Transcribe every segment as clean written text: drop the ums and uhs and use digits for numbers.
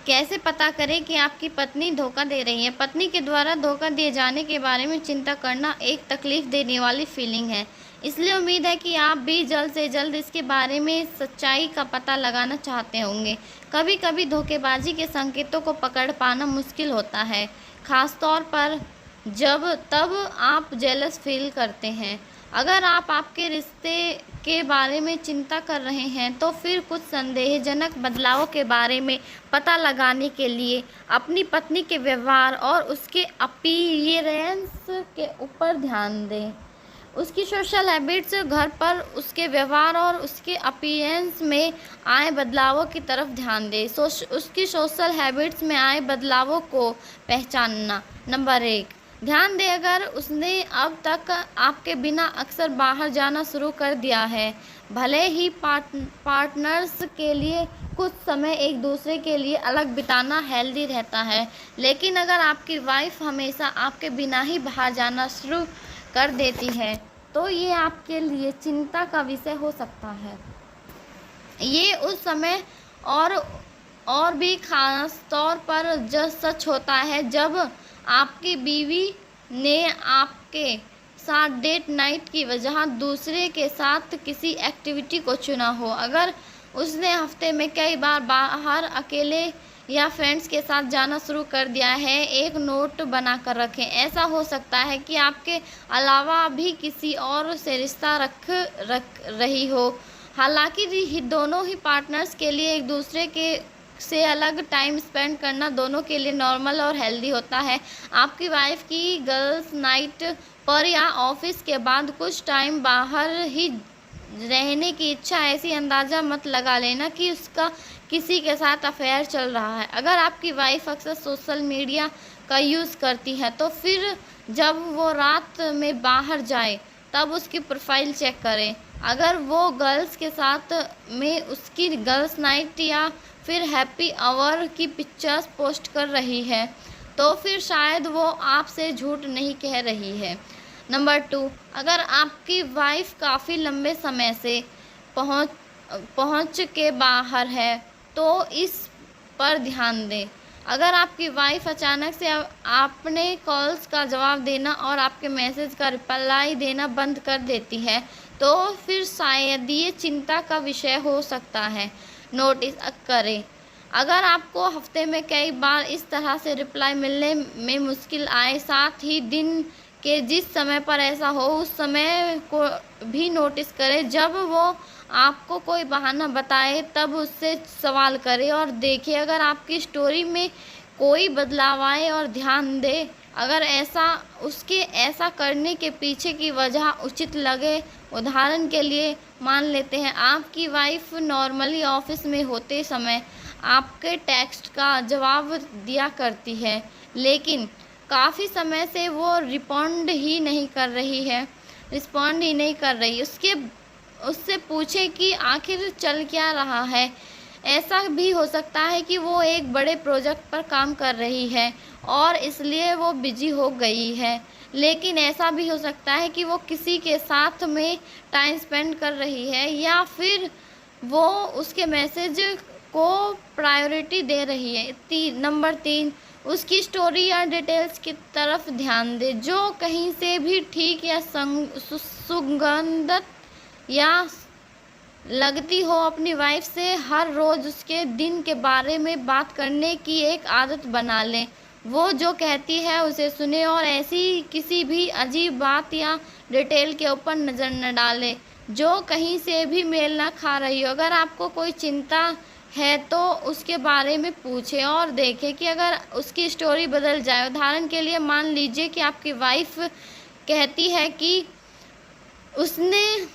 कैसे पता करें कि आपकी पत्नी धोखा दे रही है? पत्नी के द्वारा धोखा दिए जाने के बारे में चिंता करना एक तकलीफ देने वाली फीलिंग है। इसलिए उम्मीद है कि आप भी जल्द से जल्द इसके बारे में सच्चाई का पता लगाना चाहते होंगे। कभी-कभी धोखेबाजी के संकेतों को पकड़ पाना मुश्किल होता है, खास तौर पर तब आप जेलस फील करते हैं। अगर आप आपके रिश्ते के बारे में चिंता कर रहे हैं, तो फिर कुछ संदेहजनक बदलावों के बारे में पता लगाने के लिए अपनी पत्नी के व्यवहार और उसके अपीयरेंस के ऊपर ध्यान दें। उसकी सोशल हैबिट्स, घर पर उसके व्यवहार और उसके अपीयरेंस में आए बदलावों की तरफ ध्यान दें। उसकी सोशल हैबिट्स में आए बदलावों को पहचानना। नंबर 1, ध्यान दें अगर उसने अब तक आपके बिना अक्सर बाहर जाना शुरू कर दिया है। भले ही पार्टनर्स के लिए कुछ समय एक दूसरे के लिए अलग बिताना हेल्दी रहता है, लेकिन अगर आपकी वाइफ हमेशा आपके बिना ही बाहर जाना शुरू कर देती है, तो ये आपके लिए चिंता का विषय हो सकता है। ये उस समय और भी खास तौर पर सच होता है जब आपकी बीवी ने आपके साथ डेट नाइट की वजह दूसरे के साथ किसी एक्टिविटी को चुना हो। अगर उसने हफ्ते में कई बार बाहर अकेले या फ्रेंड्स के साथ जाना शुरू कर दिया है, एक नोट बना कर रखें। ऐसा हो सकता है कि आपके अलावा भी किसी और से रिश्ता रख रही हो। हालांकि दोनों ही पार्टनर्स के लिए एक दूसरे के से अलग टाइम स्पेंड करना दोनों के लिए नॉर्मल और हेल्दी होता है। आपकी वाइफ की गर्ल्स नाइट पर या ऑफिस के बाद कुछ टाइम बाहर ही रहने की इच्छा ऐसी अंदाज़ा मत लगा लेना कि उसका किसी के साथ अफेयर चल रहा है। अगर आपकी वाइफ अक्सर सोशल मीडिया का यूज़ करती है, तो फिर जब वो रात में बाहर जाए तब उसकी प्रोफाइल चेक करें। अगर वो गर्ल्स के साथ में उसकी गर्ल्स नाइट या फिर हैप्पी आवर की पिक्चर्स पोस्ट कर रही है, तो फिर शायद वो आपसे झूठ नहीं कह रही है। नंबर 2, अगर आपकी वाइफ काफ़ी लंबे समय से पहुंच के बाहर है, तो इस पर ध्यान दें। अगर आपकी वाइफ अचानक से आपने कॉल्स का जवाब देना और आपके मैसेज का रिप्लाई देना बंद कर देती है, तो फिर शायद ये चिंता का विषय हो सकता है। नोटिस करें अगर आपको हफ्ते में कई बार इस तरह से रिप्लाई मिलने में मुश्किल आए, साथ ही दिन के जिस समय पर ऐसा हो उस समय को भी नोटिस करें। जब वो आपको कोई बहाना बताए तब उससे सवाल करें और देखें अगर आपकी स्टोरी में कोई बदलाव आए और ध्यान दें अगर उसके ऐसा करने के पीछे की वजह उचित लगे। उदाहरण के लिए मान लेते हैं आपकी वाइफ नॉर्मली ऑफिस में होते समय आपके टेक्स्ट का जवाब दिया करती है, लेकिन काफ़ी समय से वो रिस्पॉन्ड ही नहीं कर रही। उससे पूछे कि आखिर चल क्या रहा है। ऐसा भी हो सकता है कि वो एक बड़े प्रोजेक्ट पर काम कर रही है और इसलिए वो बिजी हो गई है, लेकिन ऐसा भी हो सकता है कि वो किसी के साथ में टाइम स्पेंड कर रही है या फिर वो उसके मैसेज को प्रायोरिटी दे रही है। नंबर 3, उसकी स्टोरी या डिटेल्स की तरफ ध्यान दें जो कहीं से भी ठीक या सुगंधित या लगती हो। अपनी वाइफ से हर रोज़ उसके दिन के बारे में बात करने की एक आदत बना लें। वो जो कहती है उसे सुने और ऐसी किसी भी अजीब बात या डिटेल के ऊपर नज़र न डालें जो कहीं से भी मेल ना खा रही हो। अगर आपको कोई चिंता है तो उसके बारे में पूछें और देखें कि अगर उसकी स्टोरी बदल जाए। उदाहरण के लिए मान लीजिए कि आपकी वाइफ कहती है कि उसने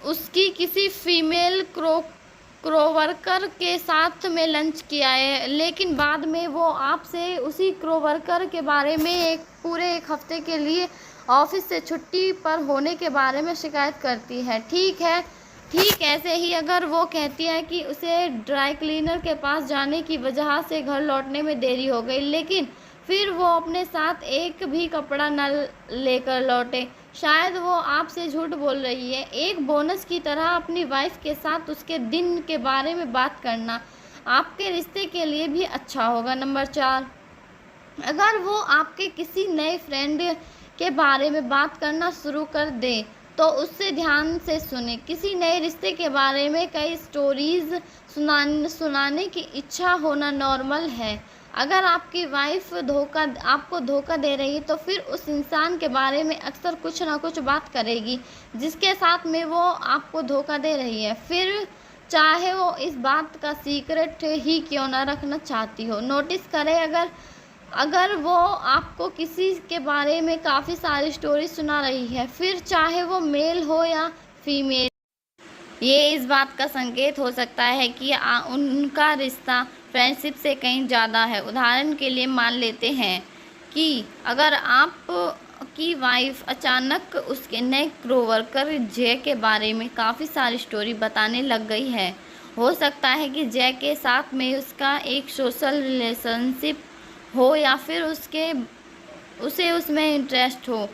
उसकी किसी फीमेल कोवर्कर के साथ में लंच किया है, लेकिन बाद में वो आपसे उसी कोवर्कर के बारे में पूरे एक हफ्ते के लिए ऑफिस से छुट्टी पर होने के बारे में शिकायत करती है। ठीक ऐसे ही अगर वो कहती है कि उसे ड्राई क्लीनर के पास जाने की वजह से घर लौटने में देरी हो गई, लेकिन फिर वो अपने साथ एक भी कपड़ा न लेकर लौटे, शायद वो आपसे झूठ बोल रही है। एक बोनस की तरह अपनी वाइफ के साथ उसके दिन के बारे में बात करना। आपके रिश्ते के लिए भी अच्छा होगा। नंबर 4, अगर वो आपके किसी नए फ्रेंड के बारे में बात करना शुरू कर दे तो उससे ध्यान से सुने। किसी नए रिश्ते के बारे में कई स्टोरीज सुनाने की इच्छा होना नॉर्मल है। अगर आपकी वाइफ आपको धोखा दे रही है तो फिर उस इंसान के बारे में अक्सर कुछ ना कुछ बात करेगी जिसके साथ में वो आपको धोखा दे रही है, फिर चाहे वो इस बात का सीक्रेट ही क्यों ना रखना चाहती हो। नोटिस करें, अगर वो आपको किसी के बारे में काफ़ी सारी स्टोरी सुना रही है, फिर चाहे वो मेल हो या फीमेल, ये इस बात का संकेत हो सकता है कि उनका रिश्ता फ्रेंडशिप से कहीं ज़्यादा है। उदाहरण के लिए मान लेते हैं कि अगर आप की वाइफ अचानक उसके नए कोवर्कर जय के बारे में काफ़ी सारी स्टोरी बताने लग गई है, हो सकता है कि जय के साथ में उसका एक सोशल रिलेशनशिप हो या फिर उसे उसमें इंटरेस्ट हो।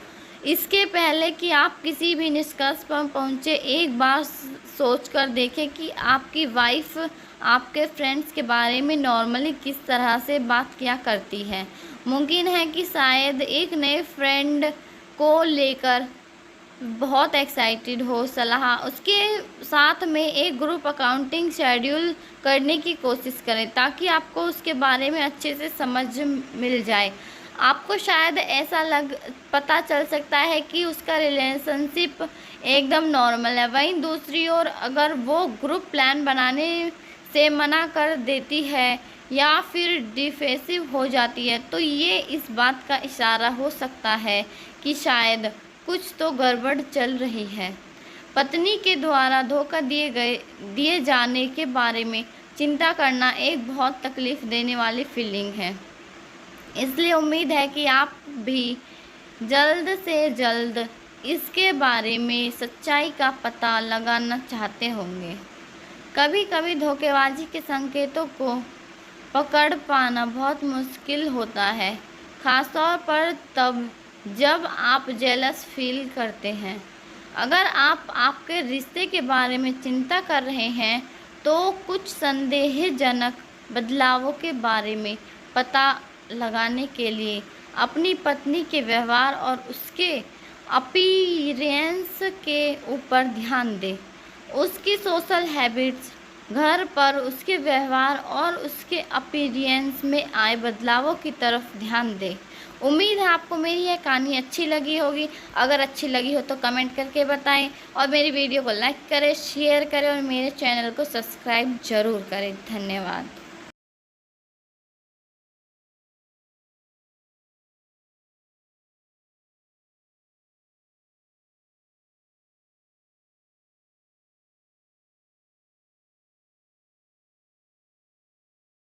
इसके पहले कि आप किसी भी निष्कर्ष पर पहुंचे, एक बार सोच कर देखें कि आपकी वाइफ आपके फ्रेंड्स के बारे में नॉर्मली किस तरह से बात किया करती है। मुमकिन है कि शायद एक नए फ्रेंड को लेकर बहुत एक्साइटेड हो। सलाह, उसके साथ में एक ग्रुप अकाउंटिंग शेड्यूल करने की कोशिश करें ताकि आपको उसके बारे में अच्छे से समझ मिल जाए। आपको शायद पता चल सकता है कि उसका रिलेशनशिप एकदम नॉर्मल है। वहीं दूसरी ओर अगर वो ग्रुप प्लान बनाने से मना कर देती है या फिर डिफेंसिव हो जाती है तो ये इस बात का इशारा हो सकता है कि शायद कुछ तो गड़बड़ चल रही है। पत्नी के द्वारा धोखा दिए जाने के बारे में चिंता करना एक बहुत तकलीफ देने वाली फीलिंग है, इसलिए उम्मीद है कि आप भी जल्द से जल्द इसके बारे में सच्चाई का पता लगाना चाहते होंगे। कभी कभी धोखेबाजी के संकेतों को पकड़ पाना बहुत मुश्किल होता है, खासतौर पर तब जब आप जेलस फील करते हैं। अगर आप आपके रिश्ते के बारे में चिंता कर रहे हैं तो कुछ संदेहजनक बदलावों के बारे में पता लगाने के लिए अपनी पत्नी के व्यवहार और उसके अपीयरेंस के ऊपर ध्यान दें। उसकी सोशल हैबिट्स, घर पर उसके व्यवहार और उसके अपीयरेंस में आए बदलावों की तरफ ध्यान दें। उम्मीद है आपको मेरी यह कहानी अच्छी लगी होगी। अगर अच्छी लगी हो तो कमेंट करके बताएं और मेरी वीडियो को लाइक करें, शेयर करें और मेरे चैनल को सब्सक्राइब ज़रूर करें। धन्यवाद।